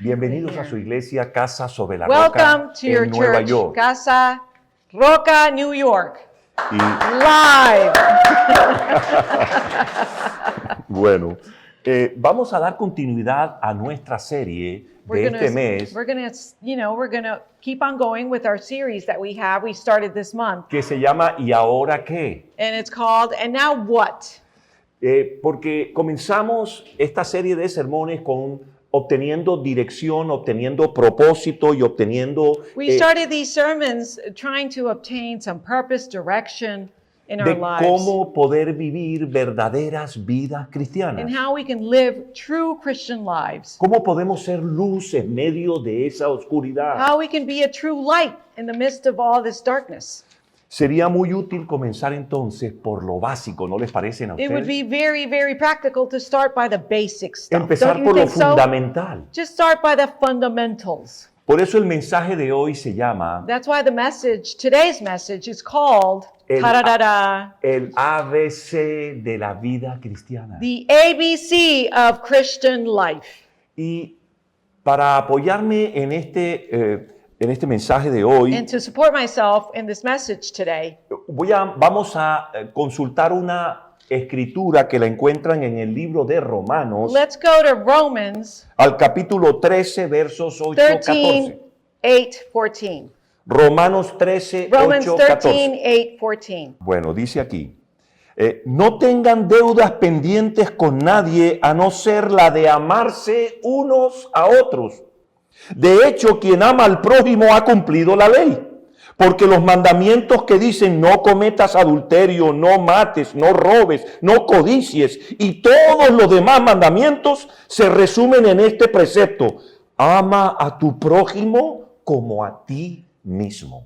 Bienvenidos a su iglesia Casa sobre la Welcome Roca to your en Nueva church, York. Casa Roca, New York. Y Live. bueno, vamos a dar continuidad a nuestra serie de este mes We're gonna keep on going with our series that we started this month. que se llama ¿Y ahora qué? And it's called, And Now What? Porque comenzamos esta serie de sermones obteniendo dirección, obteniendo propósito y obteniendo We started these sermons trying to obtain some purpose, direction in our de lives. cómo poder vivir verdaderas vidas cristianas. And how we can live true Christian lives. ¿Cómo podemos ser luz en medio de esa oscuridad? How we can be a true light in the midst of all this darkness. Sería muy útil comenzar entonces por lo básico, ¿no les parece a It would ustedes? be very, very practical to start by the basic stuff. Empezar Don't you por lo think so? fundamental. Just start by the fundamentals. Por eso el mensaje de hoy se llama That's why today's message is called ta-da-da-da, el ABC de la vida cristiana. the ABC of Christian life. Y para apoyarme en este mensaje de hoy, And to support myself in this message today, vamos a consultar una escritura que la encuentran en el libro de Romanos, let's go to Romans al capítulo 13, versos 8, 13, 14. 8, 14. Romanos 13, Romans 8, 13, 14. 8, 14. Bueno, dice aquí, no tengan deudas pendientes con nadie a no ser la de amarse unos a otros. De hecho, quien ama al prójimo ha cumplido la ley. Porque los mandamientos que dicen no cometas adulterio, no mates, no robes, no codicies y todos los demás mandamientos se resumen en este precepto: ama a tu prójimo como a ti mismo.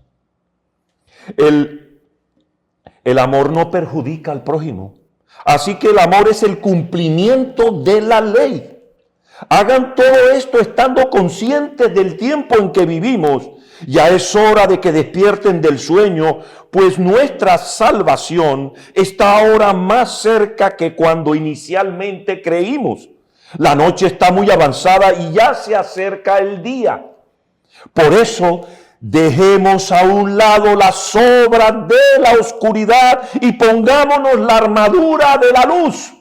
El amor no perjudica al prójimo. Así que el amor es el cumplimiento de la ley. Hagan todo esto estando conscientes del tiempo en que vivimos. Ya es hora de que despierten del sueño, pues nuestra salvación está ahora más cerca que cuando inicialmente creímos. La noche está muy avanzada y ya se acerca el día. Por eso, dejemos a un lado las obras de la oscuridad y pongámonos la armadura de la luz.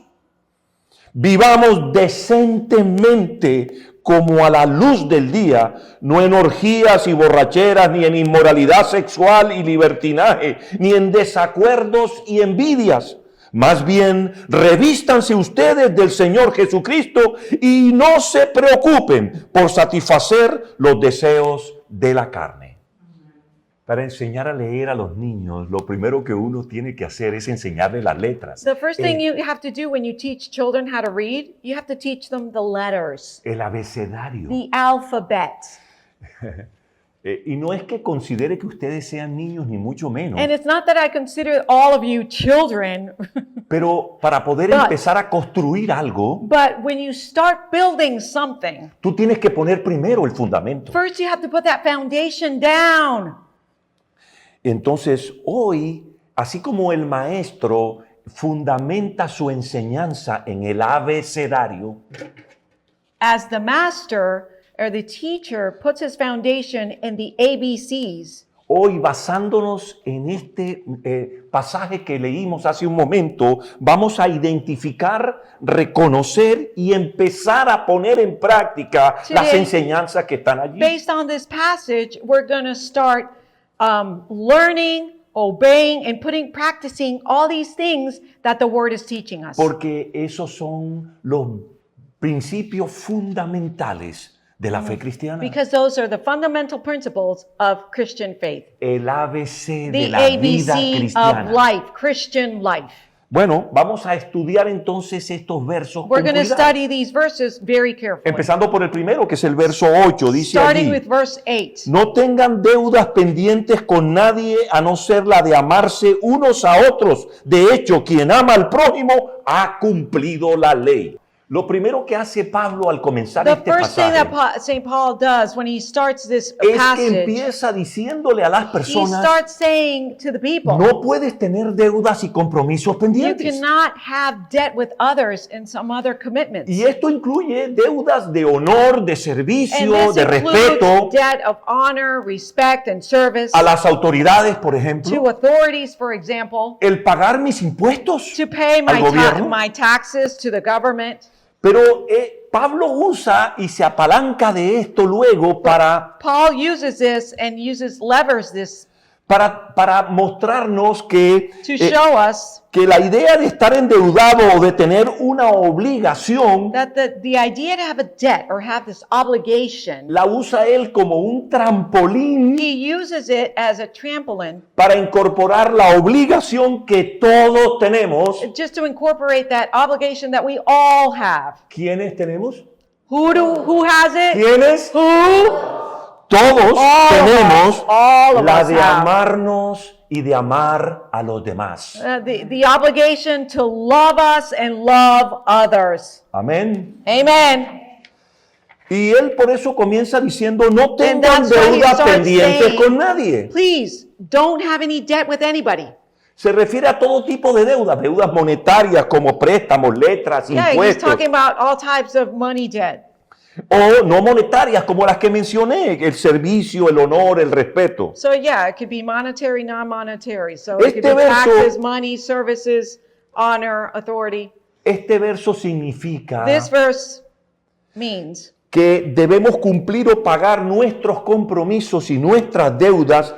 Vivamos decentemente como a la luz del día, no en orgías y borracheras, ni en inmoralidad sexual y libertinaje, ni en desacuerdos y envidias. Más bien, revístanse ustedes del Señor Jesucristo y no se preocupen por satisfacer los deseos de la carne. Para enseñar a leer a los niños, lo primero que uno tiene que hacer es enseñarles las letras. The first thing you have to do when you teach children how to read, you have to teach them the letters, El abecedario. the alphabet. Y no es que considere que ustedes sean niños, ni mucho menos. And it's not that I consider all of you children, Pero para poder empezar a construir algo, but when you start building something, tú tienes que poner primero el fundamento. first you have to put that foundation down. Entonces, hoy, así como el maestro fundamenta su enseñanza en el abecedario, As the master or the teacher puts his foundation in the ABCs, hoy, basándonos en este pasaje que leímos hace un momento, vamos a identificar, reconocer y empezar a poner en práctica las enseñanzas que están allí. based on this passage, we're going to start learning, obeying, and practicing all these things that the Word is teaching us. Porque esos son los principios fundamentales de la fe cristiana. Because those are the fundamental principles of Christian faith. El ABC de The la vida ABC cristiana. of life, Christian life. Bueno, vamos a estudiar entonces estos versos We're con going to cuidado. study these verses very carefully. Empezando por el primero, que es el verso 8, dice Starting allí: with verse 8. no tengan deudas pendientes con nadie a no ser la de amarse unos a otros. De hecho, quien ama al prójimo ha cumplido la ley. Lo primero que hace Pablo al comenzar The este first thing that pasaje St. Paul does when he starts this es que passage, empieza diciéndole a las he personas, starts saying to the people, no puedes tener deudas y compromisos you pendientes. cannot have debt with others and some other commitments. Y esto incluye deudas de honor, de And servicio, this de includes respeto debt of honor, respect, and service a las autoridades, por to ejemplo, authorities, for example, el pagar mis impuestos to pay al gobierno. my taxes to the government. Pero Pablo usa y se apalanca de esto luego para Paul uses this and levers this para mostrarnos que, to show us que la idea de estar endeudado o de tener una obligación that the idea to have a debt or have this obligation, la usa él como un trampolín he uses it as a trampoline para incorporar la obligación que todos tenemos. just to incorporate that obligation that we all have. ¿Quiénes tenemos? Who has it? ¿Quiénes? Who? Todos tenemos all of la us de have. amarnos y de amar a los demás. The obligation to love us and love others. Amén. Amen. Y él por eso comienza diciendo, no tengan that's why he deudas starts pendientes saying, con nadie. Please don't have any debt with anybody. Se refiere a todo tipo de deudas, deudas monetarias como préstamos, letras, Yeah, he's impuestos, talking about all types of money debt. o no monetarias como las que mencioné, el servicio, el honor, el respeto. So yeah, it could be monetary, non-monetary. So it could Este be verso- taxes, money, services, honor, authority. Este verso significa This verse means que debemos cumplir o pagar nuestros compromisos y nuestras deudas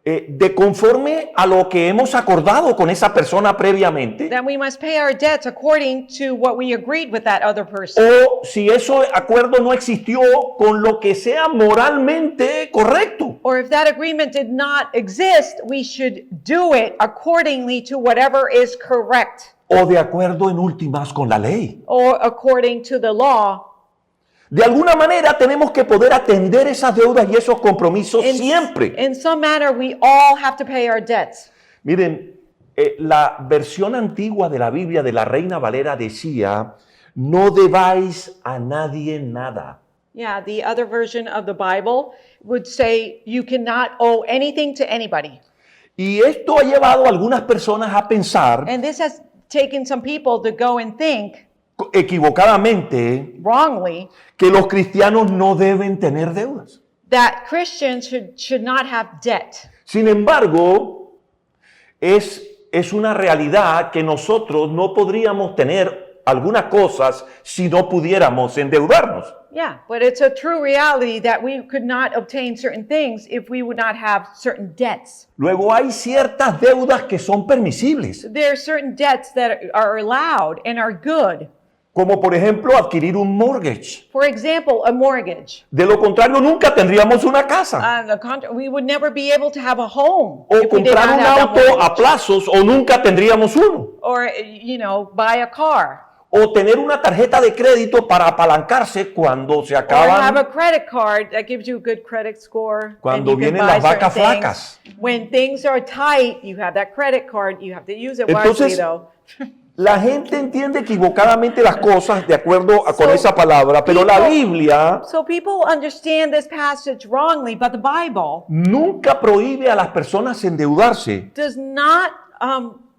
de conforme a lo que hemos acordado con esa persona previamente, that we must pay our debts according to what we agreed with that other person. o si ese acuerdo no existió, con lo que sea moralmente correcto. Or if that agreement did not exist, we should do it accordingly to whatever is correct O de acuerdo en últimas con la ley. or according to the law. De alguna manera tenemos que poder atender esas deudas y esos compromisos siempre. In some manner, we all have to pay our debts. Miren, la versión antigua de la Biblia de la Reina Valera decía, no debáis a nadie nada. Yeah, the other version of the Bible would say you cannot owe anything to anybody. Y esto ha llevado a algunas personas a pensar And this has taken some people to go and think equivocadamente wrongly que los cristianos no deben tener deudas. that Christians should not have debt. Sin embargo, es una realidad que nosotros no podríamos tener algunas cosas si no pudiéramos endeudarnos. Yeah, but it's a true reality that we could not obtain certain things if we would not have certain debts. Luego hay ciertas deudas que son permisibles, There are certain debts that are allowed and are good. como por ejemplo adquirir un mortgage. For example, a mortgage. De lo contrario, nunca tendríamos una casa. We would never be able to have a home O if we did comprar not un have that auto a mortgage. plazos o nunca tendríamos uno. Or, buy a car. O tener una tarjeta de crédito para apalancarse cuando se Or have acaban, a credit card that gives you a good credit score. Cuando and you can vienen buy las vacas certain flacas. things. When things are tight, you have that credit card. You have to use it wisely, Entonces, though. la gente entiende equivocadamente las cosas de acuerdo con So, esa palabra, pero la people- Biblia So people understand this passage wrongly, but the Bible nunca prohíbe a las personas endeudarse.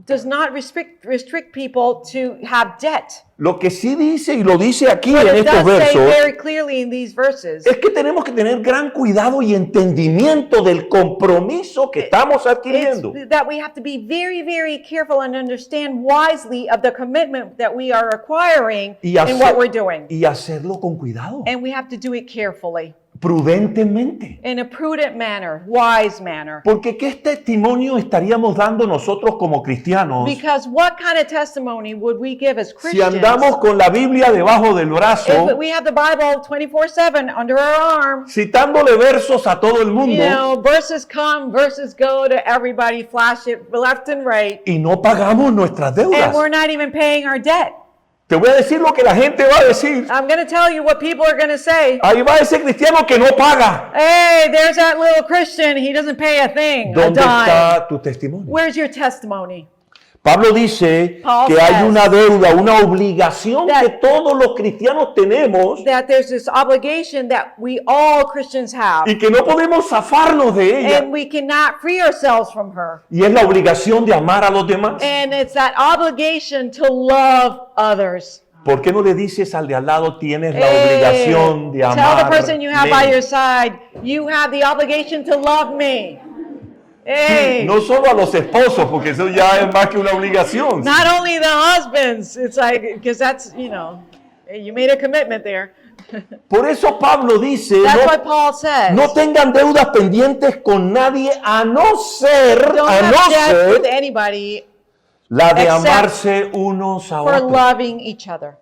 does not restrict people to have debt. Lo que sí dice, y lo dice aquí But en it estos does say versos, very clearly in these verses es que tenemos que tener gran cuidado y entendimiento del compromiso que estamos adquiriendo. it's that we have to be very, very careful and understand wisely of the commitment that we are acquiring Y, in what we're doing. y hacerlo con cuidado, And we have to do it carefully, prudentemente. in a prudent manner, wise manner. Porque ¿qué testimonio estaríamos dando nosotros como cristianos Because what kind of testimony would we give as si Christians andamos con la Biblia debajo del if brazo, we have the Bible 24/7 under our arm? citándole versos a todo el mundo Verses come, verses go to everybody, flash it left and right, y no pagamos nuestras and deudas? we're not even paying our debt. Te voy a decir lo que la gente va a decir. I'm going to tell you what people are going to say. Ahí va ese cristiano que no paga. Hey, there's that little Christian. He doesn't pay a thing, a ¿Dónde dime. está tu testimonio? Where's your testimony? Pablo dice Paul que hay says una deuda, una obligación that- que todos los cristianos tenemos that there's this obligation that we all Christians have, y que no podemos zafarnos de ella. and we cannot free ourselves from her. Y es la obligación de amar a los demás. And it's that obligation to love others. ¿Por qué no le dices al de al lado, tienes la Hey, obligación de tell the amar? person you have by your side, you have the obligation to love me. Hey, No solo a los esposos, porque eso ya es más que una obligación. not only the husbands, it's like, because that's, you made a commitment there. Por eso Pablo dice, That's what Paul says. no tengan deudas pendientes con nadie a no Don't ser have debt with anybody la de except amarse unos a for otros. loving each other.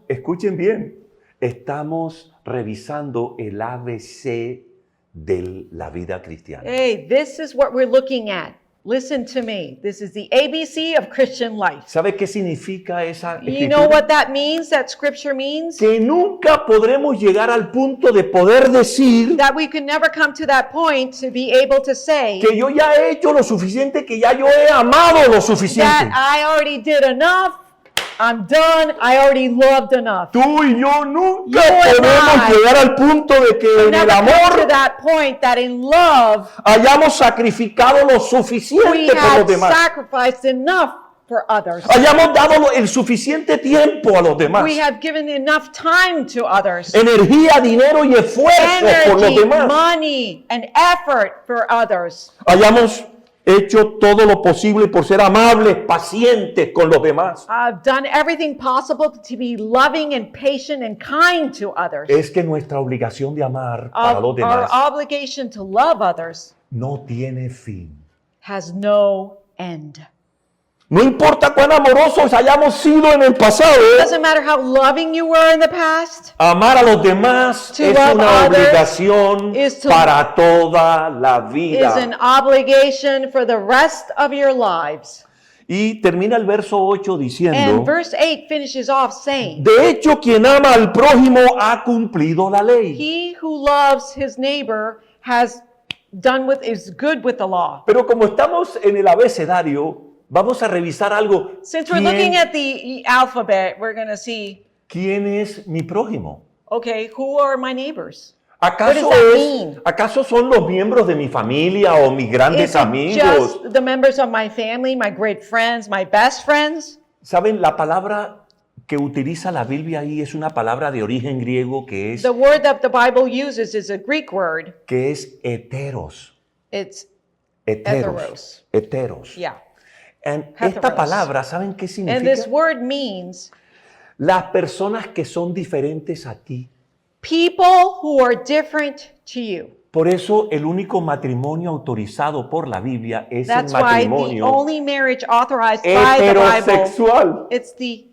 Escuchen bien, estamos revisando el ABC de la vida cristiana. Hey, this is what we're looking at. Listen to me. This is the ABC of Christian life. ¿Sabe qué significa esa You escritura? know what that means, that scripture means? Que nunca podremos llegar al punto de poder decir That we could never come to that point to be able to say que yo ya he hecho lo suficiente, que ya yo he amado lo suficiente. that I already did enough, I'm done, I already loved enough. Tú y yo nunca You and podemos I llegar al punto de que en el Never come to amor that point that in love hayamos sacrificado lo we suficiente por had los demás. sacrificed enough for others. Hayamos dado el suficiente tiempo a los demás. We have given enough time to others. Energía, dinero y esfuerzo por los Energy, demás. money, and effort for others. Hayamos hecho todo lo posible por ser amables, pacientes con los demás. I've done everything possible to be loving and patient and kind to others. Es que nuestra obligación de amar para los Our demás obligation to love others no tiene fin. has no end. No importa cuán amorosos hayamos sido en el pasado, It doesn't matter how loving you were in the past. amar a los demás To es love una others obligación is to- para toda la Is an vida. obligation for the rest of your lives. Y termina el verso 8 And diciendo, verse 8 finishes off saying, de hecho, quien ama al prójimo ha cumplido la ley. he who loves his neighbor has is good with the law. Pero como estamos en el abecedario, vamos a revisar algo. Since we're looking at the alphabet, we're going to see, ¿Quién es mi prójimo? okay, who are my neighbors? ¿Acaso, What does that mean? ¿Acaso son los miembros de mi familia o mis grandes Is it amigos? just the members of my family, my great friends, my best friends? ¿Saben? La palabra que utiliza la Biblia ahí es una palabra de origen griego que The word that the Bible uses is a Greek word. es heteros. It's Heteros. Heteros. yeah. And Heteros. esta palabra, ¿saben qué And significa? this word means Las personas que son diferentes a ti. people who are different to you. Por eso el único matrimonio autorizado por la Biblia es That's el why the matrimonio only marriage authorized by the Bible, heterosexual. it's the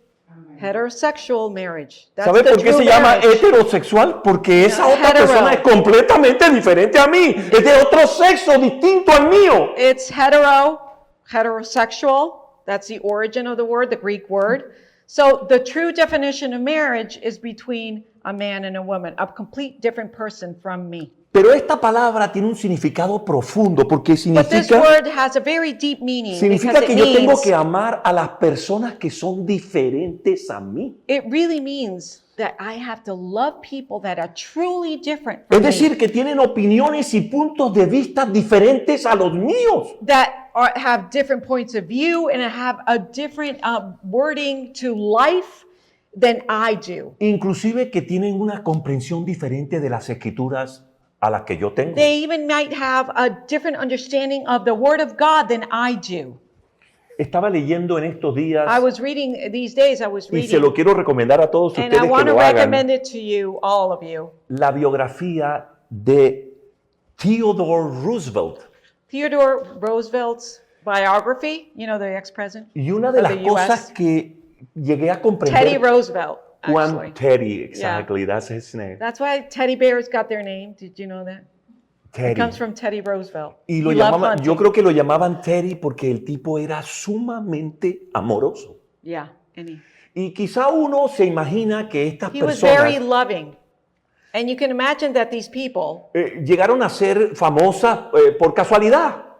heterosexual marriage. That's ¿Sabe the por qué true se llama marriage. heterosexual? Porque esa otra Hetero. persona es completamente diferente a mí. Es de otro sexo distinto al mío. It's heterosexual. That's the origin of the word, the Greek word. So the true definition of marriage is between a man and a woman, a complete different person from me. Pero esta palabra tiene un significado profundo porque But this significa, word has a very deep meaning significa because que it yo tengo means, que amar a las personas que son diferentes a mí. it really means that I have to love people that are truly different Es from me. decir, que tienen opiniones y puntos de vista diferentes a los míos. That have different points of view and have a different wording to life than I do. Inclusive que tienen una comprensión diferente de las escrituras a las que yo tengo. They even might have a different understanding of the Word of God than I do. Estaba leyendo en estos días I was reading, these days I was y se lo reading, quiero recomendar a todos and ustedes I que want to lo hagan, recommend it to you, all of you. la biografía de Theodore Roosevelt. Theodore Roosevelt's biography, you know, the ex-president Y una de of las the U.S. cosas que llegué a Teddy comprender, Roosevelt, actually. Juan Teddy, exactly, that's his name. That's why teddy bears got their name. Did you know that? It Teddy. comes from Teddy Roosevelt. Y lo He loved llamaban, yo hunting. creo que lo llamaban Teddy porque el tipo era sumamente amoroso. Yeah, and Y quizá uno se imagina que estas he was very personas loving. And you can imagine that these people, llegaron a ser famosas por casualidad.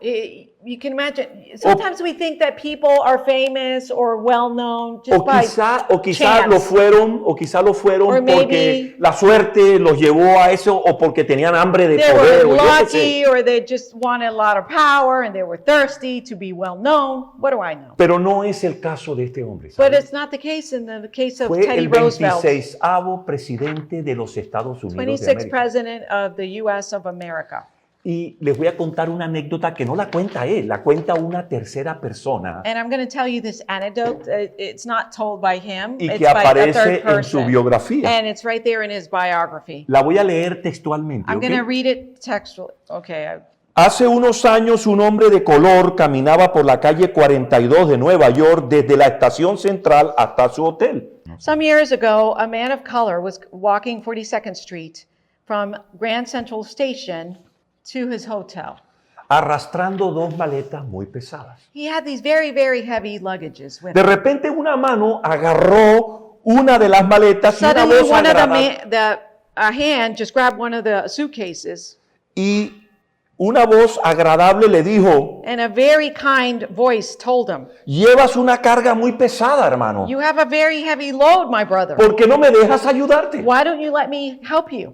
You can imagine, sometimes we think that people are famous or well-known just by O quizá chance. lo fueron Or maybe porque la suerte los llevó a eso o porque tenían hambre de They poder. were O yo qué sé. lucky or they just wanted a lot of power and they were thirsty to be well-known. What do I know? Pero no es el caso de este hombre. But ¿sabe? it's not the case in the case of Fue Teddy el Roosevelt, 26º presidente de los Estados Unidos de 26th América. president of the U.S. of America. Y les voy a contar una anécdota que no la cuenta él, la cuenta una tercera persona And I'm going to tell you this anecdote. It's not told by him. y It's que by a aparece third en su person. biografía. And it's right there in his biography. La voy a leer textualmente. I'm ¿ok? going to read it textually. Okay. Hace unos años un hombre de color caminaba por la calle 42 de Nueva York desde la estación central hasta su hotel. Some years ago, a man of color was walking 42nd Street from Grand Central Station to his hotel. Arrastrando dos maletas muy pesadas. He had these very, very heavy luggages with De him. repente una mano agarró una de las maletas y una Suddenly, voz one of agradable, a hand just grabbed one of the suitcases, y una voz agradable le dijo: and a very kind voice told him, llevas una carga muy pesada, hermano. "You have a very heavy load, my brother. ¿Por qué no me dejas ayudarte? Why don't you let me help you?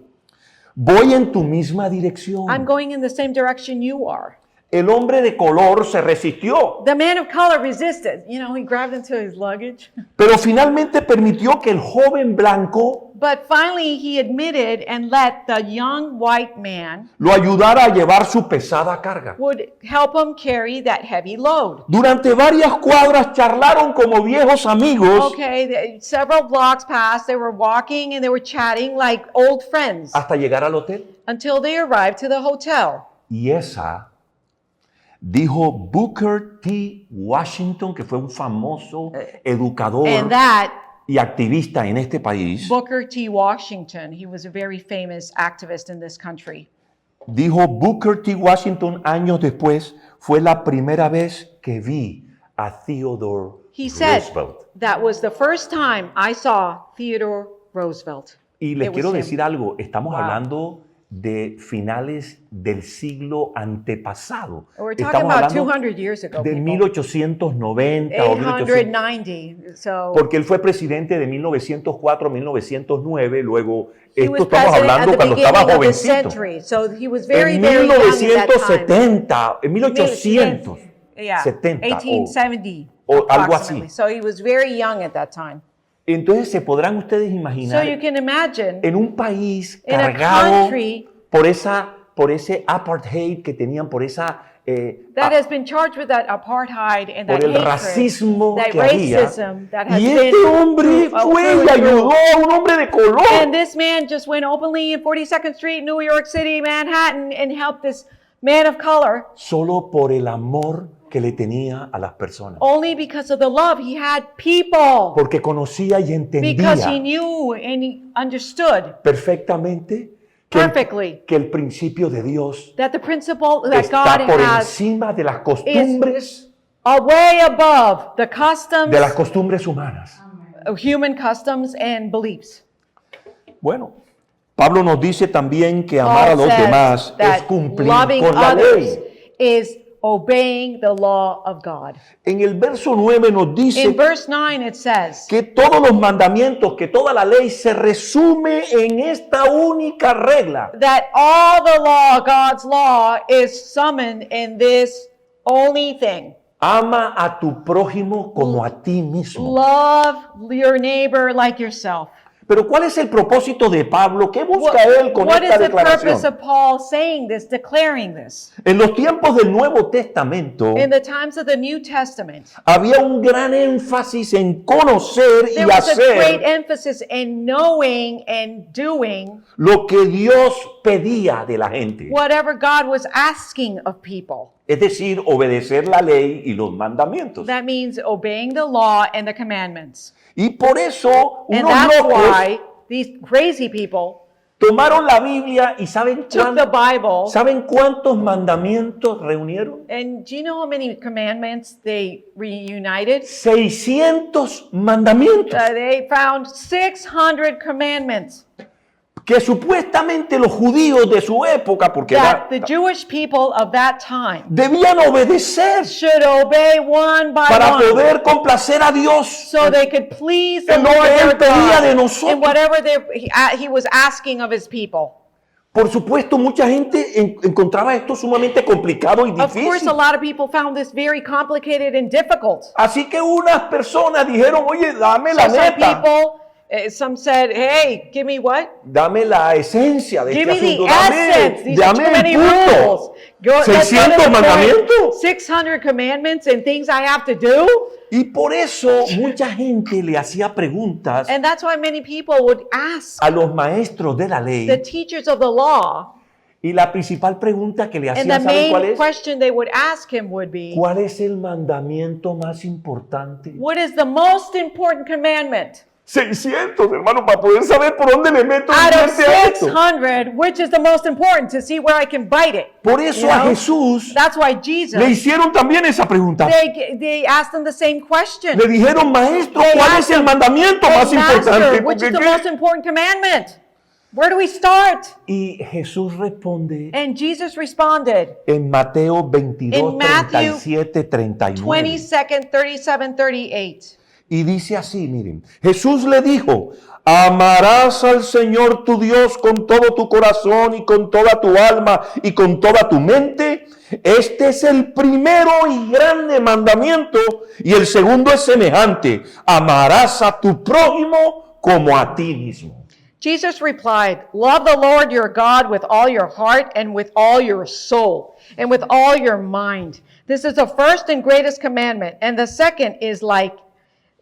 Voy en tu misma I'm dirección. going in the same direction you are." El hombre de color se resistió, The man of color resisted. You know, he grabbed into his luggage. pero finalmente permitió que el joven blanco But finally, he admitted and let the young white man lo ayudara a llevar su pesada carga. would help him carry that heavy load. Durante varias cuadras charlaron como viejos amigos Okay, several blocks passed. They were walking and they were chatting like old friends hasta llegar al hotel. until they arrived to the hotel. Y esa, dijo Booker T. Washington, que fue un famoso educador And that y activista en este país, Booker T. Washington, he was a very famous activist in this country. dijo Booker T. Washington años después, fue la primera vez que vi a Theodore He said Roosevelt. that was the first time I saw Theodore Roosevelt. Y les It was quiero him. decir algo, estamos Wow. hablando de finales del siglo antepasado. We're talking Estamos about hablando 200 years ago, de people. 1890 o 1800. 890. So Porque él fue presidente de 1904 a 1909, luego he esto was estamos president at hablando the cuando beginning estaba of the jovencito. century. So he was very, En very young at that time. 1970, en 1800, Yeah, 70 1870. o algo así. approximately. So he was very young at that time. Entonces se podrán ustedes So imaginar you can imagine en un país in a cargado country por ese apartheid que tenían, por esa that has been charged with that apartheid and por that el hatred, racismo that que había. racism that has Y been este hombre through fue and y through. ayudó a un hombre de color. And this man just went openly in 42nd Street, New York City, Manhattan, and helped this man of color Solo por el amor que le tenía a las personas. only because of the love he had people. Porque conocía y Because he entendía knew and he understood perfectamente perfectly que el principio de Dios that the principle that está God por has encima de las costumbres, are way above the customs, de las costumbres humanas. human customs and beliefs. Bueno, Pablo nos dice también que amar a Paul los says demás es that cumplir loving con la others ley. is obeying the law of God. En el verso 9 nos dice In verse 9 it says que todos los mandamientos, que toda la ley se resume en esta única regla. that all the law, God's law, is summoned in this only thing. Ama a tu prójimo como a ti mismo. Love your neighbor like yourself. Pero ¿cuál es el propósito de Pablo? ¿Qué busca él con What esta is the purpose declaración? of Paul saying this, declaring this? En los tiempos del Nuevo Testamento In the times of the New Testament, había un gran énfasis en conocer y there was a great hacer emphasis in knowing and doing lo que Dios pedía de la gente. whatever God was asking of people. Es decir, obedecer la ley y los mandamientos. That means obeying the law and the commandments. Y por eso And unos that's locos why these crazy people tomaron la Biblia y took the Bible. ¿saben cuántos mandamientos reunieron? And do you know how many commandments they reunited? 600 mandamientos. They found 600 commandments. que supuestamente los judíos de su época, porque that the Jewish people of that time debían obedecer should obey one by para one poder complacer a Dios so they could please the en lo Lord que their Él pedía de God nosotros. in whatever he was asking of his people. Por supuesto, mucha gente encontraba esto sumamente complicado y Of course, difícil. a lot of people found this very complicated and difficult. Así que unas personas dijeron, oye, dame la So some neta, people, some said, hey, give me what? dame la esencia de Give este me the asunto, essence. These are too dame many el punto. rules. Let's go to 600 the point. mandamientos. 600 commandments and things I have to do. Y por eso mucha gente le hacía preguntas And that's why many people would ask a los maestros de la the ley. teachers of the law. Y la principal pregunta que le And the hacían, ¿saben cuál main es? question they would ask him would be, ¿Cuál es el mandamiento más importante? what is the most important commandment? 600, hermano, para poder saber por dónde le meto Out of diente a esto. 600, which is the most important to see where I can bite it? Por eso You a know? Jesús That's why le Jesus, hicieron también esa pregunta. they asked him the same question. Le dijeron, maestro, They ¿cuál es asked el him, mandamiento "Hey, más importante? Master, which is Porque the most important commandment? Where do we start?" Y Jesús responde And Jesus responded, en Mateo 22, In Matthew 37, 39. 22, 37, 38. Y dice así, miren, Jesús le dijo, amarás al Señor tu Dios con todo tu corazón y con toda tu alma y con toda tu mente. Este es el primero y grande mandamiento, y el segundo es semejante, amarás a tu prójimo como a ti mismo. Jesus replied, love the Lord your God with all your heart and with all your soul and with all your mind. This is the first and greatest commandment. And the second is like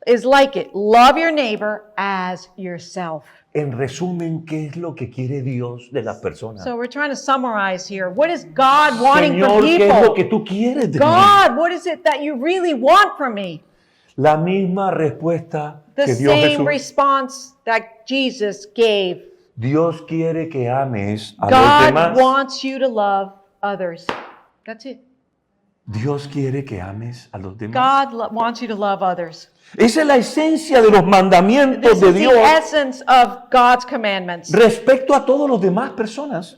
it. Love your neighbor as yourself. En resumen, ¿qué es lo que quiere Dios de las personas? So we're trying to summarize here. What is God wanting Señor, from ¿qué es lo people? que tú quieres de mí? God, what is it that you really want from me? La misma respuesta The que dio same Jesús. response that Jesus gave. Dios quiere que ames a los God demás. wants you to love others. That's it. Dios quiere que ames a los demás. God wants you to love others. Esa es la esencia de los mandamientos This de is the Dios essence of God's commandments respecto a todas las demás personas.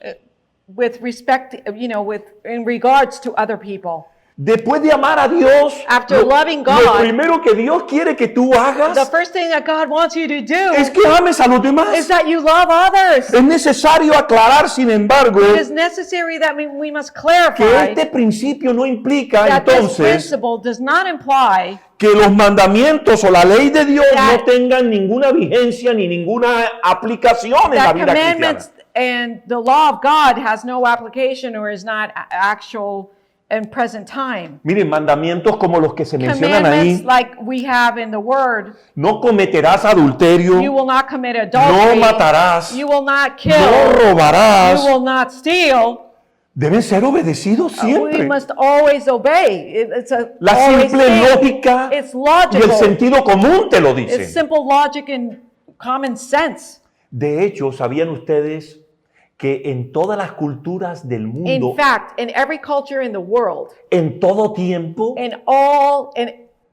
with respect, in regards to other people. Después de amar a Dios, After loving God, lo primero que Dios quiere que tú The hagas first thing that God wants you to do es que ames a los is demás. that you love others. Es necesario aclarar, sin embargo, It is necessary that we must que clarify este principio no implica that this entonces principle does not imply que los mandamientos o la ley de Dios That- no tengan ninguna vigencia ni ninguna aplicación en la that vida commandments cristiana. and the law of God has no application or is not actual in present time. Miren, mandamientos como los que se mencionan Commandments ahí: like we have in the Word. no cometerás adulterio, You will not commit no adultery. matarás, You will not no kill. You robarás, will not steal. deben ser obedecidos We siempre. must always obey. It's a La always simple thing. lógica It's y el logical. sentido común te lo It's dicen. simple logic and common sense. De hecho, ¿sabían ustedes que en todas las culturas del mundo, In fact, in every culture in the world, en todo tiempo, in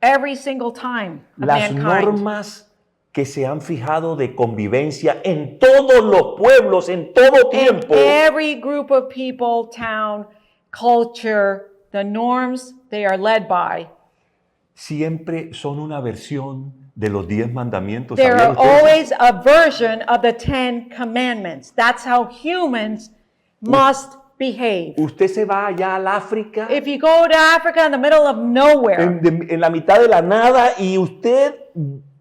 every single time of las mankind, normas que se han fijado de convivencia en todos los pueblos, en todo in tiempo, every group of people, town, culture, the norms they are led by, siempre son una versión de los 10 mandamientos. there ¿Sabían are ustedes? always a version of the 10 commandments. That's how humans must behave. Usted se va allá al África, If you go to Africa in the middle of nowhere, en la mitad de la nada, y usted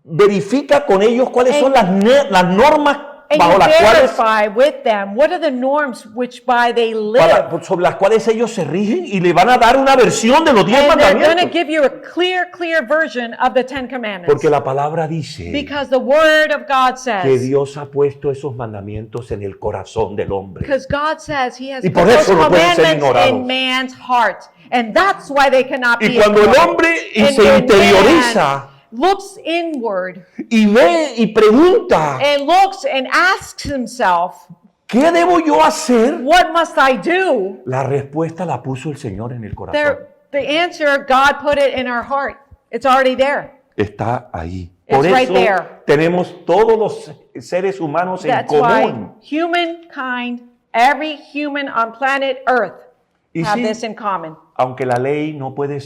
verifica con ellos cuáles son las normas and bajo you las cuales, verify with them what are the norms which by they live, sobre las cuales ellos se rigen, y le van a dar una versión de los 10 and they're going to mandamientos. give you a clear version of the 10 commandments. Porque la palabra dice Because the word of God que says, Dios ha puesto esos mandamientos en el corazón del hombre. because God says He has Y put por eso those no pueden ser commandments ignorados. in man's heart, and that's why they cannot Y be cuando el ignored. hombre And se when interioriza man looks inward y ve y pregunta, and looks and asks himself, ¿qué debo yo hacer? what must I do? La respuesta la puso el Señor en el corazón. The answer, God put it in our heart. It's already there. Está ahí. Por It's right eso there. tenemos todos los seres humanos en That's why común. humankind, every human on planet Earth, Y have sí, this in common. aunque la ley no puede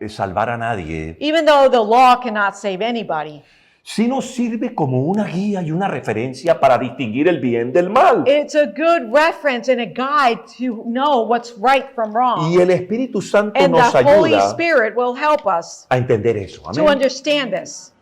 salvar a nadie, Even though the law cannot save anybody, sí nos sirve como una guía y una referencia para distinguir el bien del mal. it's a good reference and a guide to know what's right from wrong. Y el Espíritu Santo And nos the Holy ayuda Spirit will help us a entender eso. to Amén. understand this.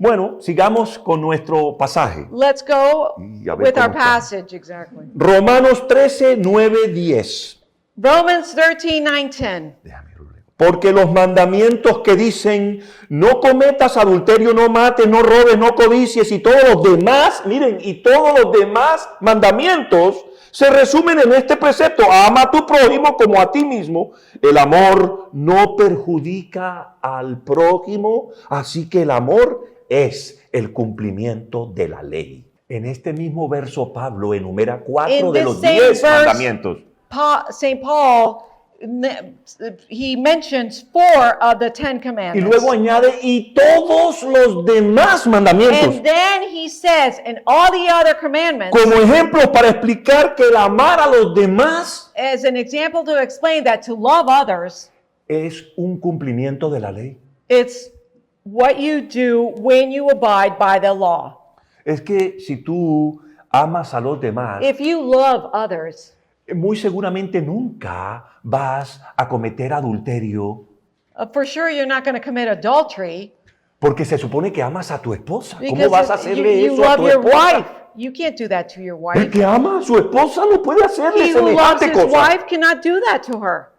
Bueno, sigamos con nuestro pasaje. Let's go Y a ver with our cómo está. passage, exactly. Romanos 13, 9, 10. Romans 13, 9, 10. Déjame lo leo. Porque los mandamientos que dicen no cometas adulterio, no mates, no robes, no codicies y todos los demás, miren, y todos los demás mandamientos se resumen en este precepto: ama a tu prójimo como a ti mismo. El amor no perjudica al prójimo, así que el amor es el cumplimiento de la ley. En este mismo verso Pablo enumera 4 In de this los same 10 verse, mandamientos. St. Paul, he mentions 4 of the 10 Y commandments. luego añade, y todos los demás mandamientos, And then he says, and all the other commandments, como ejemplos para explicar que el amar a los demás as an example to explain that to love others, es un cumplimiento de la ley. it's what you do when you abide by the law. Es que si tú amas a los demás, If you love others, muy seguramente nunca vas a cometer adulterio, for sure you're not going to commit adultery porque se supone que amas a tu esposa. ¿Cómo because vas a you hacerle eso a love tu your esposa? wife. You can't do that to your El wife. que ama a su esposa no puede hacerle He who loves semejante his cosa. wife cannot do that to her.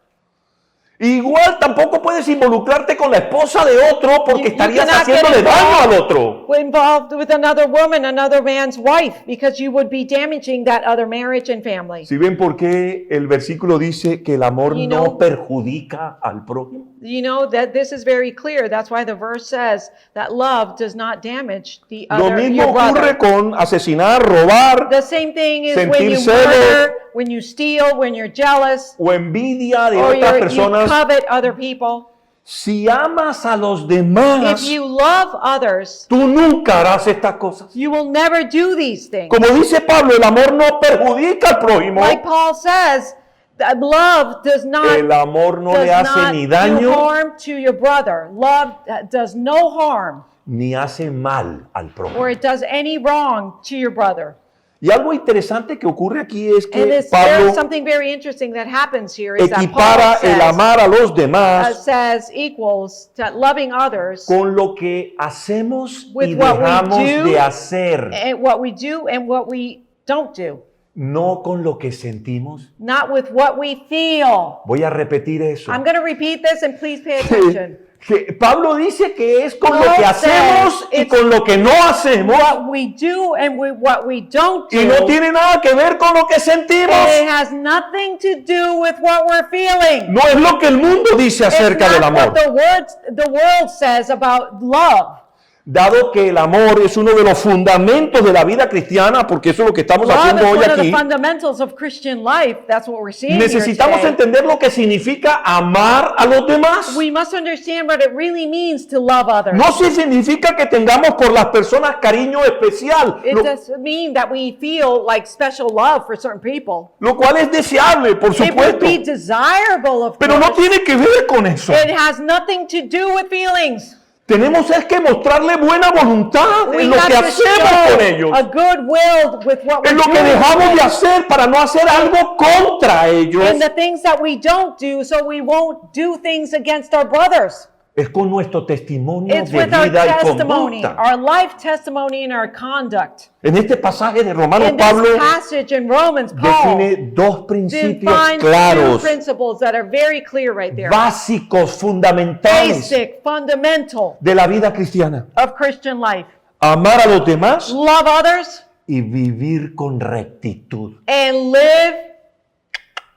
Igual tampoco puedes involucrarte con la esposa de otro porque You estarías cannot get haciéndole daño involved. al otro. Involved with another woman, another man's wife, because you would be damaging that other marriage and family. ¿Sí ven por qué el versículo dice que el amor You no know- perjudica al prójimo? You know that this is very clear. That's why the verse says that love does not damage the Lo other, mismo your ocurre brother. con asesinar, robar The same thing is when sentir you celos, murder, when you steal, when you're jealous, o envidia de or otras you personas. covet other people. Si amas a los demás, If you love others, tú nunca harás estas cosas. you will never do these things. Como dice Pablo, el amor no perjudica al prójimo. Like Paul says, that love does not El amor no does le hace not ni do daño harm to your brother. Love does no harm, ni hace mal al prójimo. or it does any wrong to your brother. Y algo interesante que ocurre aquí es And que there's Pablo something very interesting that happens here is that equipara Paul el says, amar a los demás says equals to loving others con lo que hacemos y With what we dejamos do. de hacer, and what we do and what we don't do, no con lo que sentimos. not with what we feel. Voy a repetir eso. I'm going to repeat this and please pay attention. Que Pablo dice que es con lo Paul que hacemos says y it's con lo que no hacemos, What we do and what we don't do. y no tiene nada que ver con lo que sentimos. And it has nothing to do with what we're feeling. No es lo que el mundo dice It's acerca del not amor. what the world says about love. Dado que el amor es uno de los fundamentos de la vida cristiana, porque eso es lo que estamos Love haciendo is hoy one of the aquí, fundamentals of Christian life. That's what we're seeing necesitamos here today. entender lo que significa amar a los demás. We must understand what it really means to love others. No significa que tengamos por las personas cariño especial, It doesn't mean that we feel like special love for certain people. lo cual es deseable, por It would supuesto, be desirable, of pero no course. tiene que ver con eso. It has nothing to do with feelings. Tenemos es que mostrarle buena voluntad We en lo have que to hacemos con show ellos, a good will with what we en lo do que dejamos de hacer para no hacer algo contra ellos. and the things that we don't do, so we won't do things against our brothers. Es con nuestro testimonio It's de with our vida y testimony, conducta. our life testimony, and our conduct. En este pasaje de Romanos, In this Pablo passage in Romans, Paul define dos principios defines two claros, principles that are very clear right there. básicos, fundamentales Basic, fundamental de la vida cristiana. of Christian life. Amar a los demás Love others y vivir con rectitud. and live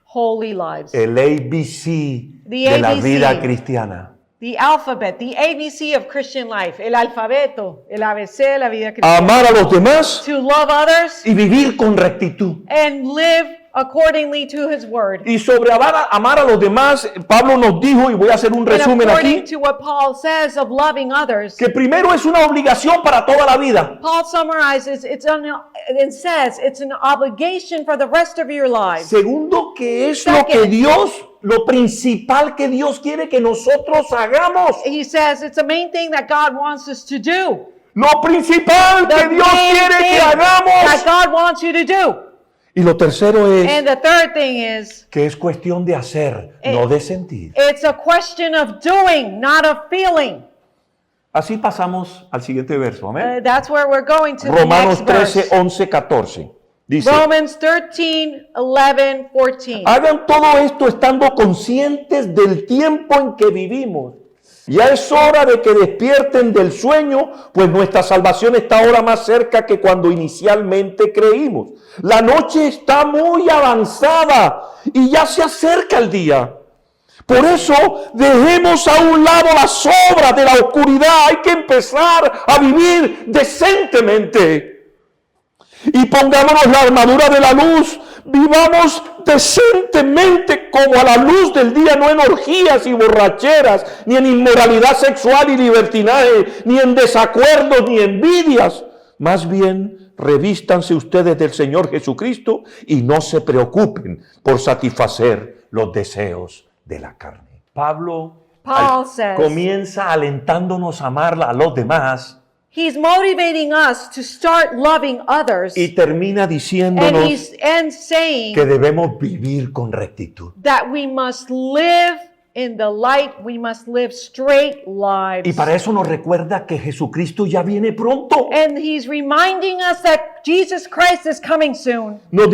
holy lives. El ABC The de la ABC. vida cristiana. The alphabet, the ABC of Christian life, el alfabeto, el ABC de la vida cristiana. Amar a los demás To love others y vivir con rectitud. and live accordingly to his word. Y sobre amar a los demás, Pablo nos dijo, y voy a hacer un And resumen according aquí, to what Paul says of loving others, que primero es una obligación para toda la vida. Paul summarizes and says it's an obligation for the rest of your lives. Segundo, que es lo que lo principal que Dios quiere que nosotros hagamos. He says it's the main thing that God wants us to do. Lo principal que Dios quiere que that hagamos. God wants you to do. Y lo tercero es And the third thing is que es cuestión de hacer, no de sentir. it's a question of doing, not of feeling. Así pasamos al siguiente verso. Amén. That's where we're going to the Romanos next 13, verse. 11, 14. Dice, Romans 13, 11, 14. hagan todo esto estando conscientes del tiempo en que vivimos. Ya es hora de que despierten del sueño, pues nuestra salvación está ahora más cerca que cuando inicialmente creímos. La noche está muy avanzada y ya se acerca el día. Por eso dejemos a un lado las obras de la oscuridad. Hay que empezar a vivir decentemente. Y pongámonos la armadura de la luz. Vivamos decentemente como a la luz del día, no en orgías y borracheras, ni en inmoralidad sexual y libertinaje, ni en desacuerdos ni envidias. Más bien, revístanse ustedes del Señor Jesucristo y no se preocupen por satisfacer los deseos de la carne. Paul says, comienza alentándonos a amar a los demás. He's motivating us to start loving others. Y termina And diciéndonos he's saying que debemos vivir con rectitud. that we must live in the light, we must live straight lives. Y para eso nos recuerda que Jesucristo ya viene pronto. And he's reminding us that Jesus Christ is coming soon. Nos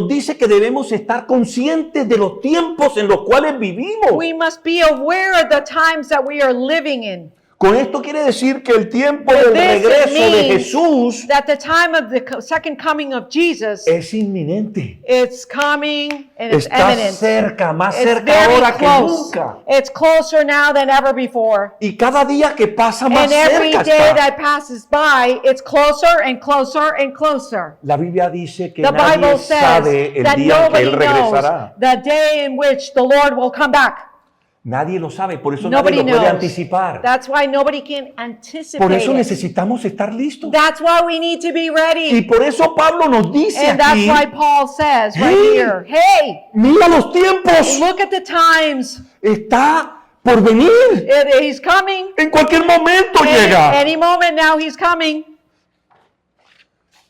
dice que debemos estar conscientes de los tiempos en los cuales vivimos. We must be aware of the times that we are living in. Con esto quiere decir que el tiempo With del this, it regreso de means Jesús that the time of the second coming of Jesus, es inminente. it's coming and it's Está imminent. cerca, más It's cerca very ahora que close. nunca. It's closer now than ever before. Y cada día que pasa más And every cerca day está. that passes by, it's closer and closer and closer. La Biblia dice que The nadie Bible sabe says el that día en que nobody Él regresará. knows the day in which the Lord will come back. Nadie lo sabe, por eso Nobody nadie lo puede knows. anticipar. That's why nobody can anticipate Por eso it. necesitamos estar listos. That's why we need to be Y ready. por eso Pablo nos dice And that's aquí, why Paul says right Hey. here, hey, mira los tiempos, look at the times. está por venir. He's coming. En cualquier momento llega. Any moment now he's coming.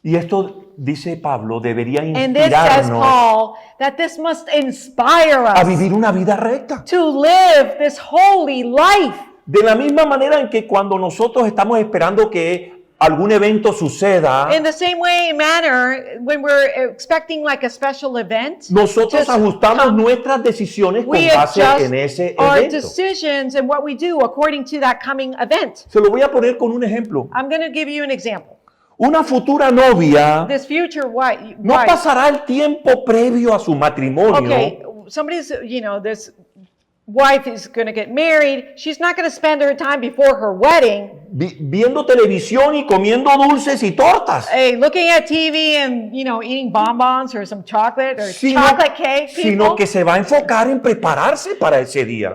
Y esto, dice Pablo, debería And this says inspirarnos Paul that this must inspire a us vivir una vida recta. to live this holy life. De la misma manera en que cuando nosotros estamos esperando que algún evento suceda, In the same way, manner, when we're expecting like a special event, nosotros just ajustamos come- nuestras decisiones con we base adjust en ese our evento. decisions and what we do according to that coming event. Se lo voy a poner con un ejemplo. I'm going to give you an example. Una futura novia This future wife, no pasará el tiempo previo a su matrimonio okay, somebody's, this wife is going to get married. She's not going to spend her time before her wedding viendo televisión y comiendo dulces y tortas, looking at TV and, eating bonbons or some chocolate or sino, chocolate cake. sino people. que se va a enfocar en prepararse para ese día.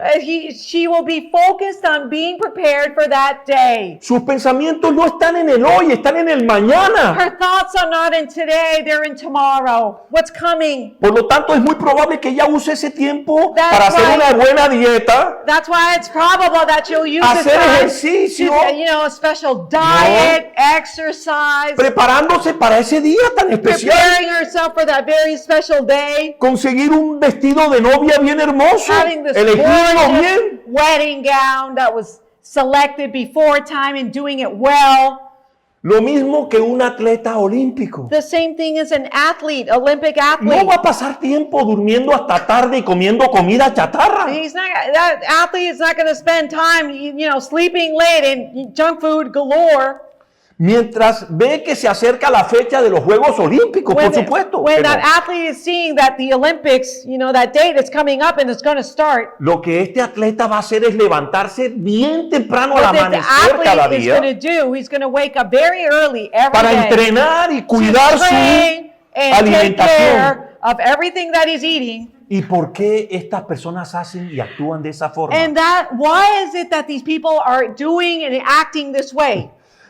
She will be focused on being prepared for that day. Sus pensamientos no están en el hoy, están en el mañana. Her thoughts are not in today, they're in tomorrow. What's coming? Por lo tanto, es muy probable que ella use ese tiempo That's para hacer right. una buena dieta, That's why it's probable that you'll use this hacer time ejercicio, to, a special diet, exercise, preparándose para ese día tan especial. preparing herself for that very special day, Conseguir un vestido de novia bien hermoso, having this elegirlo gorgeous bien. wedding gown that was selected before time and doing it well. Lo mismo que un atleta olímpico. The same thing as an athlete, Olympic No athlete. va a pasar tiempo durmiendo hasta tarde y comiendo comida chatarra. That athlete is not going to spend time, sleeping late and junk food galore. Mientras ve que se acerca la fecha de los Juegos Olímpicos, por supuesto. When que that no. athlete is seeing that the Olympics, that date is coming up and it's going to start. Lo que este atleta va a hacer es levantarse bien temprano al What the amanecer cada athlete is going to día do, he's going to wake up very early every para day entrenar y to cuidar su train and take alimentación. care of everything that he's eating. ¿Y por qué estas personas hacen y actúan de esa forma? And why is it that these people are doing and acting this way?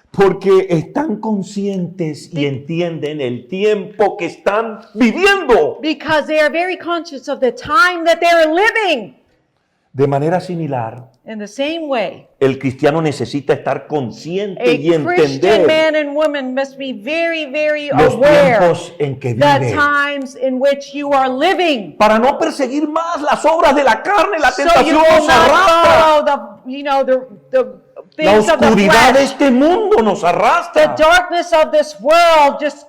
Porque están conscientes y entienden el tiempo que están viviendo. Because they are very conscious of the time that they're living. De manera similar, In the same way, el cristiano necesita estar consciente a y Christian entender man and woman must be very, very los aware tiempos en que the vive. times in which you are living. Para no perseguir más las obras de la carne, la So you tentación will nos not arrastra. follow the La things of the oscuridad de flesh. este mundo nos The arrastra. darkness of this world just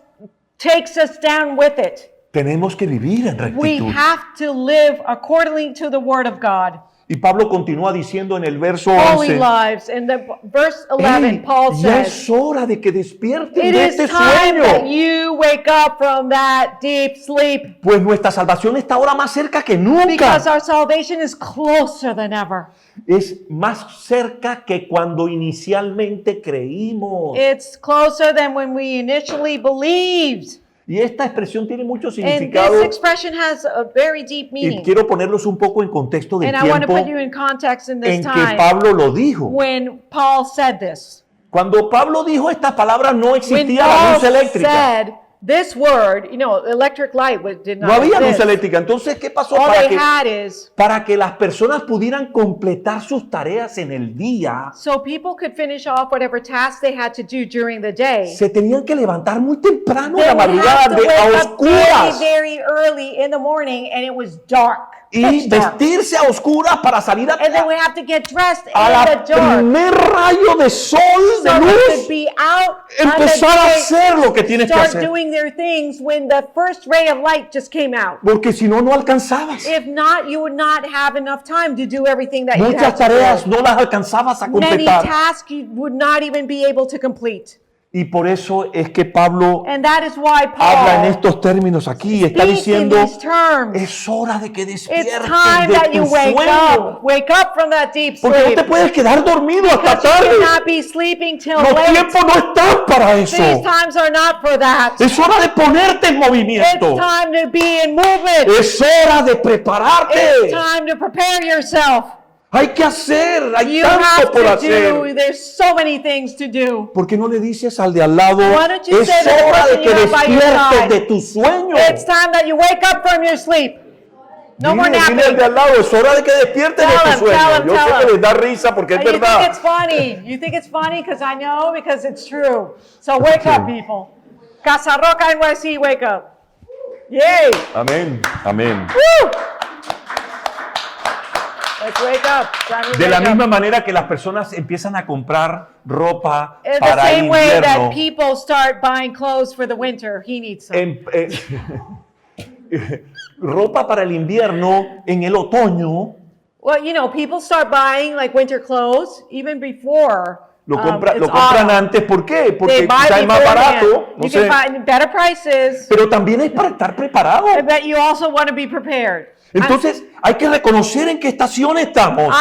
takes us down with it. Tenemos que vivir en We rectitud. have to live according to the word of God. Y Pablo continúa diciendo en el verso Holy 11, lives. In the verse 11, "Ey, Paul ya says, es hora de que despierten it de is este time that sueño, you wake up from that deep sleep, pues nuestra salvación está ahora más cerca que nunca. because our salvation is closer than ever. Es más cerca que cuando inicialmente creímos. It's closer than when we initially believed. Y esta expresión tiene mucho And significado this expression has a very deep y meaning. quiero ponerlos un poco en contexto del And I want to tiempo put you in context in this en que time Pablo lo dijo. when Paul said this. Cuando Pablo dijo estas palabras no When existía la Paul luz eléctrica. said this word, electric light did No not había luz exist. eléctrica. Entonces, ¿qué pasó All para they que, had is para que las personas pudieran completar sus tareas en el día? so people could finish off whatever tasks they had to do during the day. Se tenían que levantar muy temprano They en la would madrugada have to a wake up oscuras very early in the morning, and it was dark. y pitch dark. vestirse a oscuras para salir And then we have to get dressed a in la the dark primer rayo de sol, so de they could luz, be out on the empezar a day, hacer lo que tienes que start hacer. doing their things when the first ray of light just came out. Porque si no, no alcanzabas. If not, you would not have enough time to do everything that you Muchas had to tareas do. no las alcanzabas a Many completar. tasks you would not even be able to complete. Y por eso es que Pablo And that is why habla en Paul estos términos aquí. Está speaks in diciendo, these terms. es hora de que It's despiertes time de that you tu wake sueño. up. Wake up from that deep Porque no sleep. te puedes quedar dormido hasta Because you tarde. cannot be sleeping till Los late. tiempos no están para These eso. times are not for that. Es hora de ponerte en It's movimiento. time to be in movement. Es hora de It's prepararte. time to prepare yourself. Hay que hacer, hay You have tanto por to do. hacer. There's so many things to do. ¿Por qué no le dices al de al lado, Why don't you es say to the hora de person que you have by your despiertes side, de tu sueño? It's time that you wake up from your sleep. No more Dile al napping. de al lado, es hora de que despiertes de Tell tu him, sueño. tell him, Yo sé tell que him. les da risa porque es You think verdad. it's funny. You think it's funny because I know, because it's true. So wake up, people. Casa Roca NYC, wake up. Yay! Amén, amén. Woo! Let's wake up. Time to De la wake misma up. manera que las personas empiezan a comprar ropa In the para el same way invierno, that people start buying clothes for the winter, he needs some. ropa para el invierno en el otoño, Well, people start buying like winter clothes even before. lo it's compran autumn. antes. ¿Por qué? They Porque buy quizá es más beforehand. barato, no You sé, can find better prices, pero también es para estar preparado. but you also want to be prepared. Entonces hay que reconocer en qué estación estamos.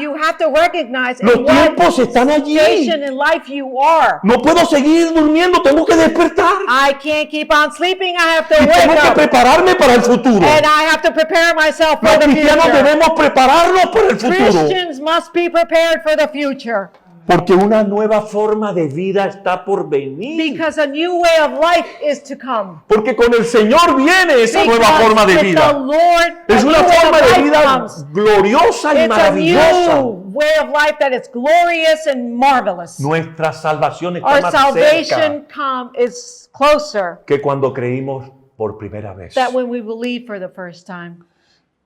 You have to recognize Los in what tiempos están allí. station in life you are. No puedo seguir durmiendo, tengo que despertar. I can't keep on sleeping. I have to Y tengo wake que up. prepararme para el futuro. And I have to prepare myself Los for the cristianos future. debemos prepararnos para el futuro. Christians must be prepared for the future. Porque una nueva forma de vida está por venir. Because a new way of life is to come. Porque con el Señor viene esa nueva Because forma de with the vida. Lord, Es a una new way forma of de life vida comes. gloriosa y It's a maravillosa. new way of life that is glorious and marvelous. Nuestra salvación está Our más salvation cerca is closer que cuando creímos por primera vez. than when we believe for the first time.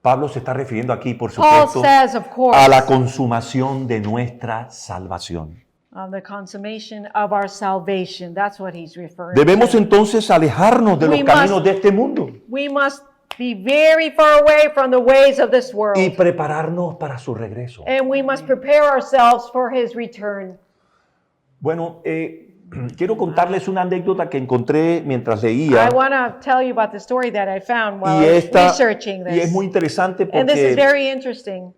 Pablo se está refiriendo aquí, por Paul supuesto, says, of course, a la consumación de nuestra salvación. the consummation of our salvation. That's what he's referring Debemos to. entonces alejarnos de los We caminos must- de este mundo We must be very far away from the ways of this y world. prepararnos para su regreso. And we must prepare ourselves for his return. Bueno, quiero contarles una anécdota que encontré mientras I leía want to tell you about the story that I found while y I was researching y es this. muy interesante And this is porque very interesting.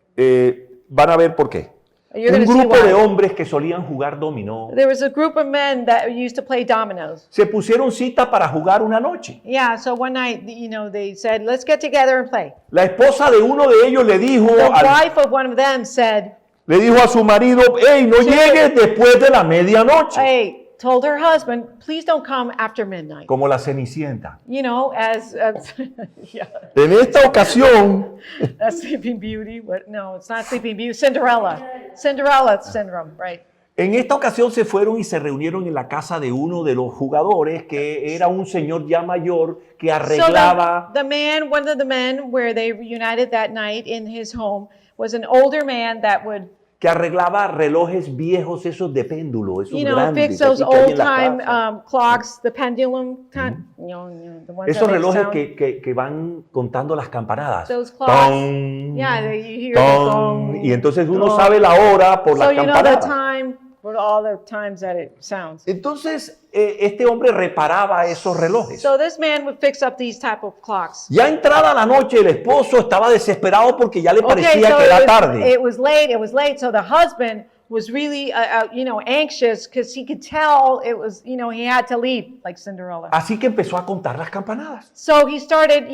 van a ver por qué. You're un going to see grupo de why. hombres que solían jugar dominó. There was a group of men that used to play dominoes. Se pusieron cita para jugar una noche. Yeah, so one night, they said, let's get together and play. La esposa de uno de ellos le dijo The wife of one of them said, a su marido, hey, no llegues después de la medianoche. told her husband, please don't come after midnight. Como la Cenicienta. As yeah, En esta ocasión, that's Sleeping Beauty. No, it's not Sleeping Beauty. Cinderella syndrome, right? En esta ocasión se fueron y se reunieron en la casa de uno de los jugadores, que era un señor ya mayor que arreglaba. So one of the men where they reunited that night in his home was an older man that would, que arreglaba relojes viejos, esos de péndulo, esos grandes. fix those así que hay old en la time casa. clocks, the pendulum kind, the ones Esos that make relojes sound. que van contando las campanadas. Those clocks. Tong, Yeah, you hear tong, the gong, y entonces uno gong. sabe la hora por So las you know the campanadas. time for all the times that it sounds. Entonces, este hombre reparaba esos relojes. So this man would fix up these type of clocks. Ya entrada la noche, el esposo estaba desesperado porque ya le Okay, parecía so que era tarde. it was late. So the husband was really, anxious because he could tell it was, he had to leave, like Cinderella. Así que empezó a contar las campanadas. So he started,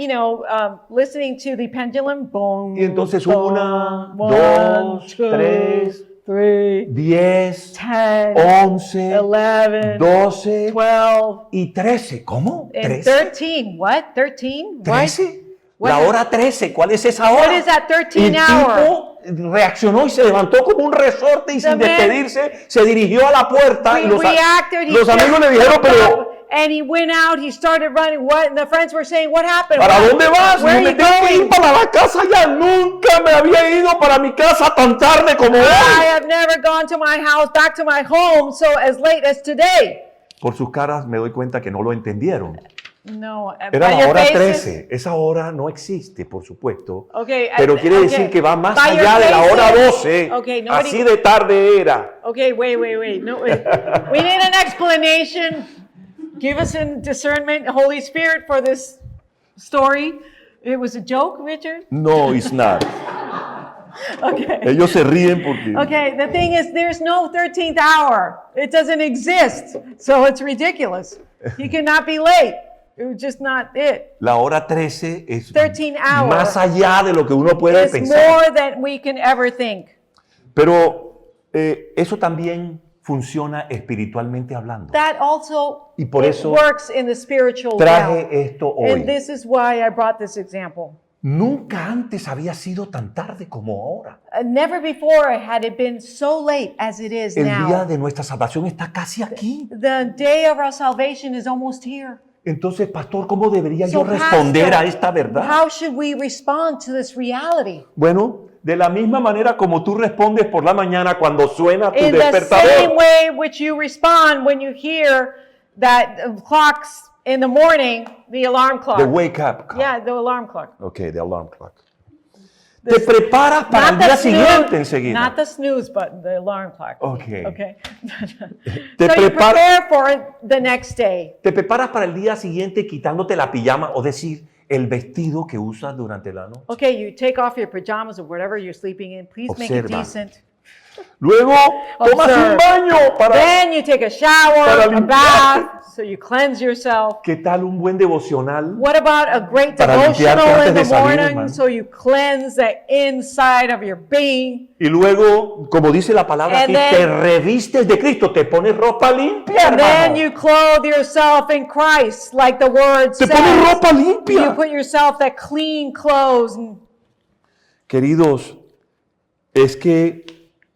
listening to the pendulum. Boom, Y entonces boom, 1, one, 2, two, 3, 3, 10, 10, 11, 11, 12 12, y 13. ¿Cómo? and 13. 13. What? 13? What? 13. What La is- hora 13. ¿Cuál es esa hora? What is that 13 El hour? tipo reaccionó y se levantó como un resorte y sin man despedirse se dirigió a la puerta y los He amigos le dijeron, jumped pero up, and he went out, he started running. What? And the friends were saying, what happened? ¿para What- dónde vas? Where are Me you tengo que ir going? para la casa ya. Nunca me había ido para mi casa tan tarde como I hoy. have never gone to my house, back to my home, so as late as today. Por sus caras me doy cuenta que no lo entendieron. No, Era by la your hora faces- 13. Esa hora no existe, por supuesto. Okay, Pero quiere okay. decir que va más By allá your de la hora faces- 12. Okay, nobody- Así de tarde era. Okay, wait. No, wait. We need an explanation. Give us a discernment, Holy Spirit, for this story. It was a joke, Richard? No, it's not. Okay. Ellos se ríen porque... Okay, the thing is, there's no 13th hour. It doesn't exist. So it's ridiculous. You cannot be late. It was just not it. La hora 13 es 13 hours. más allá de lo que uno puede It's pensar. more than we can ever think. Pero eso también funciona espiritualmente hablando. That also Y por eso works in the spiritual Traje realm. esto And hoy. this is why I brought this example. Nunca antes había sido tan tarde como ahora. Never before had it been so late as it is El día now. de nuestra salvación está casi aquí. The day of our salvation is almost here. Entonces, pastor, ¿cómo debería So, yo responder Pastor, a esta verdad? how should we respond to this reality? Bueno, de la misma manera como tú respondes por la mañana cuando suena tu In the same despertador. way which you respond when you hear that clocks in the morning, the alarm clock. The wake up call. Yeah, the alarm clock. Okay, the alarm clock. Te preparas para el Not the día snooze, siguiente enseguida. not the snooze button, the alarm clock. Okay. Okay. Te So you prepara- prepare for the next day. Te preparas para el día siguiente quitándote la pijama, o decir, el vestido que usas durante la noche. Okay, you take off your pajamas or whatever you're sleeping in. Please make it Observa. decent. Luego tomas Observe. un baño para... Then you take a Para shower, a limpiarte. bath, so you cleanse yourself. ¿Qué tal un buen devocional? What about a great Para limpiarte devotional antes in de the salir, morning hermano. so you cleanse the inside of your being? Y luego, como dice la palabra And aquí, then- te revistes de Cristo, te pones ropa limpia, And then hermano. you clothe yourself in Christ, like the word Te says. pones ropa You limpia. put yourself that clean clothes. Queridos, es que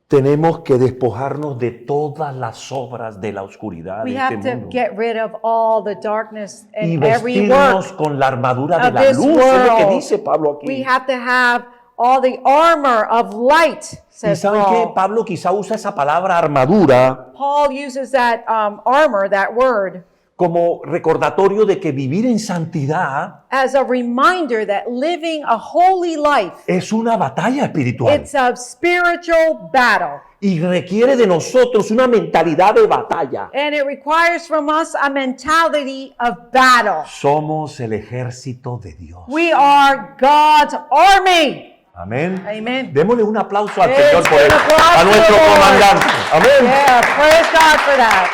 tenemos que despojarnos de todas las obras de la oscuridad We de have este to mundo get rid of all the darkness y and every vestirnos work con la armadura de of la this luz. Es lo que world. dice Pablo We aquí. have to have all the armor of light, Y says saben que Paul. Pablo quizá usa esa palabra armadura Paul uses that armor, that word, como recordatorio de que vivir en santidad as a reminder that living a holy life, es una batalla espiritual it's a spiritual battle. y requiere de nosotros una mentalidad de batalla. And it requires from us a mentality of battle. Somos el ejército de Dios. We are God's army. Amén. Amen. Démosle un aplauso al Let's Señor por give eso, applause a to the nuestro Lord. comandante. Amén. Yeah, praise God for that.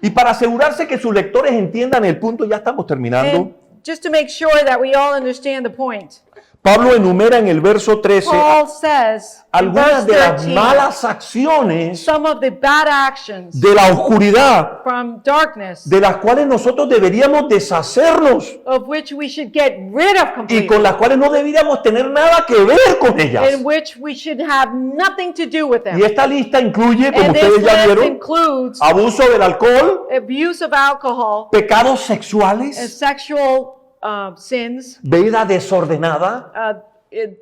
Y para asegurarse que sus lectores entiendan el punto, ya estamos terminando. And just to make sure that we all understand the point, Pablo enumera en el verso 13 Paul says in verse algunas de las 13 malas acciones some of the bad actions de la oscuridad, from darkness de las cuales nosotros deberíamos deshacernos of which we should get rid of y completely, con las cuales no deberíamos tener nada que ver con ellas. in which we should have nothing to do with them. Y esta lista incluye, como And this ustedes ya list vieron, includes abuso del alcohol, abuse of alcohol, pecados sexuales, sexual sins, vida desordenada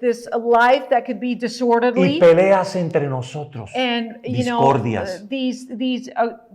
this life that could be y disorderly, peleas entre nosotros, and discordias. these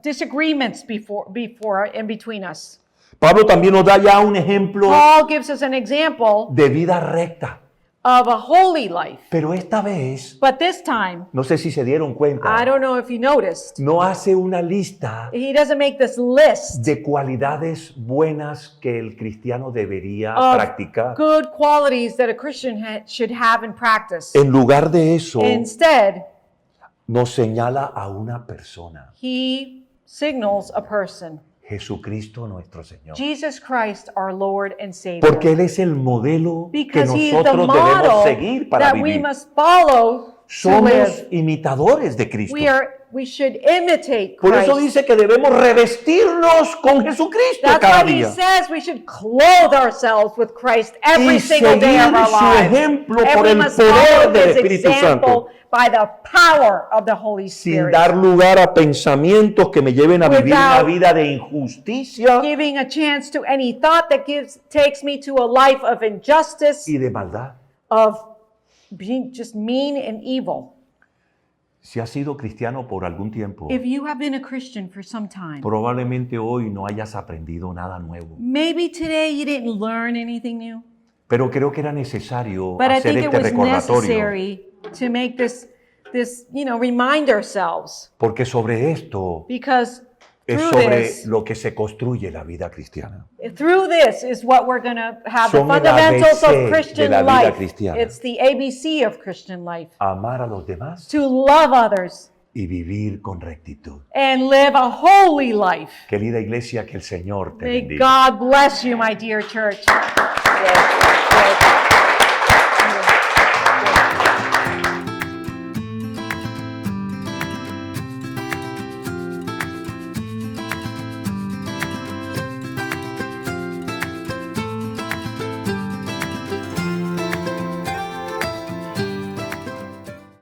disagreements before and between us. Pablo también nos da ya un ejemplo Paul gives us an example de vida recta, of a holy life, pero esta vez, but this time, no sé si se dieron I cuenta, don't know if you noticed, no hace una lista he doesn't make this list de cualidades buenas que el cristiano debería of practicar. good qualities that a Christian should have and practice. En lugar de eso, Instead, nos señala a una persona, he signals a person, Jesucristo nuestro Señor. Jesus Christ, our Lord and Savior. Porque Él es el modelo que Because he is the nosotros debemos model seguir para that we vivir. must follow to Somos live. imitadores de Cristo. We should imitate Por eso Christ. dice que debemos revestirnos con Jesucristo That's cada why he día. says we should clothe ourselves with Christ every Y single day of our seguir su lives. ejemplo And por we el must poder follow del his Espíritu Santo. example by the power of the Holy Sin Spirit. dar lugar a pensamientos que me lleven a vivir una Without vida de injusticia Giving a chance to any thought that takes me to a life of injustice, y de maldad. of being just mean and evil. Si has sido cristiano por algún tiempo, If you have been a Christian for some time, probablemente hoy no hayas aprendido nada nuevo. maybe today you didn't learn anything new, Pero creo que era necesario but I hacer think it este was recordatorio, necessary to make this, remind ourselves, porque sobre esto because es through sobre this, lo que se construye la vida cristiana. through this is what we're going to have the Son el fundamentals ABC of Christian de la vida life. cristiana. It's the ABC of Christian life. Amar a los demás To love others y vivir con rectitud. and live a holy life. Querida iglesia, que el Señor te May bendiga. God bless you, my dear church. Yes, yes.